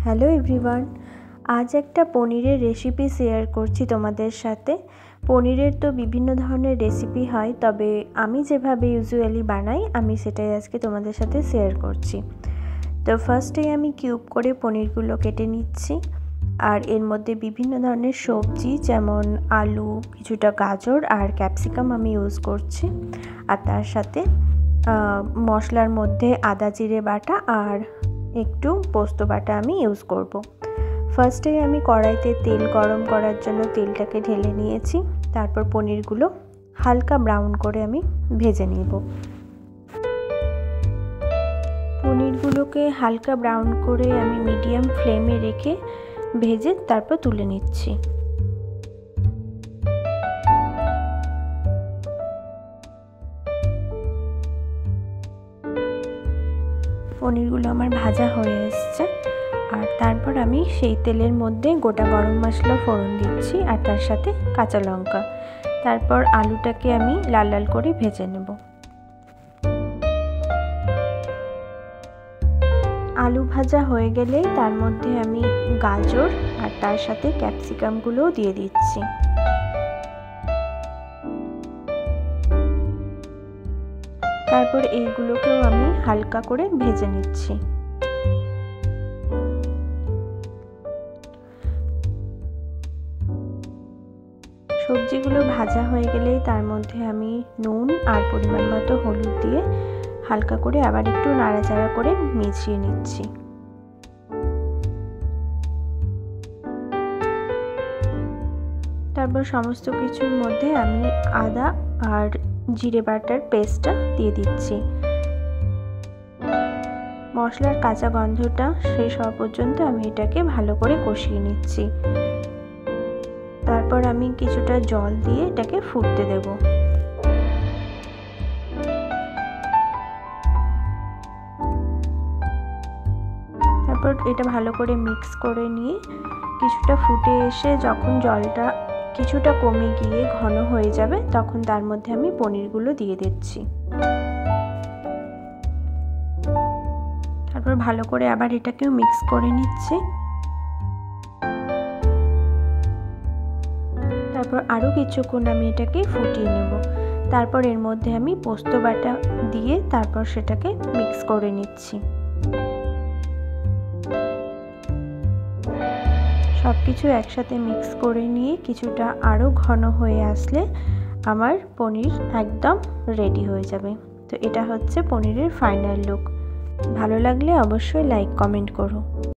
Hello everyone, আজ একটা পনিরের রেসিপি শেয়ার করছি তোমাদের সাথে। পনিরের তো বিভিন্ন ধরনের রেসিপি হয়, তবে আমি যেভাবে ইউজুয়ালি বানাই আমি সেটাই আজকে তোমাদের সাথে শেয়ার করছি। তো ফার্স্টেই আমি কিউব করে পনিরগুলো কেটে নিচ্ছি, আর এর মধ্যে বিভিন্ন ধরনের সবজি যেমন আলু, কিছুটা গাজর আর ক্যাপসিকাম আমি ইউজ করছি। আর তার সাথে মশলার মধ্যে আদা জিরে বাটা আর একটু পোস্ত বাটা আমি ইউজ করব। ফার্স্টে আমি কড়াইতে তেল গরম করার জন্য তেলটাকে ঢেলে নিয়েছি। তারপর পনিরগুলো হালকা ব্রাউন করে আমি ভেজে নিব। পনিরগুলোকে হালকা ব্রাউন করে আমি মিডিয়াম ফ্লেমে রেখে ভেজে তারপর তুলে নিচ্ছি। পনিরগুলো আমার ভাজা হয়ে এসছে, আর তারপর আমি সেই তেলের মধ্যে গোটা গরম মশলা ফোড়ন দিচ্ছি আর তার সাথে কাঁচা লঙ্কা। তারপর আলুটাকে আমি লাল লাল করে ভেজে নেব। আলু ভাজা হয়ে গেলেই তার মধ্যে আমি গাজর আর তার সাথে ক্যাপসিকামগুলোও দিয়ে দিচ্ছি। তারপর এইগুলোকেও আমি হালকা করে ভেজে নিচ্ছি। সবজিগুলো ভাজা হয়ে গেলেই তার মধ্যে আমি নুন আর পরিমাণ মতো হলুদ দিয়ে হালকা করে আবার একটু নাড়াচাড়া করে মিশিয়ে নিচ্ছি। তারপর সমস্ত কিছুর মধ্যে আমি আদা আর জিরে বাটার পেস্টটা দিয়ে দিচ্ছি। মশলার কাঁচা গন্ধটা শেষ হওয়া পর্যন্ত আমি এটাকে ভালো করে কষিয়ে নিচ্ছি। তারপর আমি কিছুটা জল দিয়ে এটাকে ফুটতে দেব। তারপর এটা ভালো করে মিক্স করে নিয়ে কিছুটা ফুটে এসে যখন জলটা কিছুটা কমে গিয়ে ঘন হয়ে যাবে, তখন তার মধ্যে আমি পনিরগুলো দিয়ে দিচ্ছি। তারপর ভালো করে আবার এটাকেও মিক্স করে নিচ্ছি। তারপর আরও কিছুক্ষণ আমি এটাকে ফুটিয়ে নেব। তারপর এর মধ্যে আমি পোস্ত বাটা দিয়ে তারপর সেটাকে মিক্স করে নিচ্ছি। সব কিছু একসাথে মিক্স করে নিয়ে কিছুটা আরও ঘন হয়ে আসলে আমার পনির একদম রেডি হয়ে যাবে। তো এটা হচ্ছে পনিরের ফাইনাল লুক। ভালো লাগলে অবশ্যই লাইক কমেন্ট করো।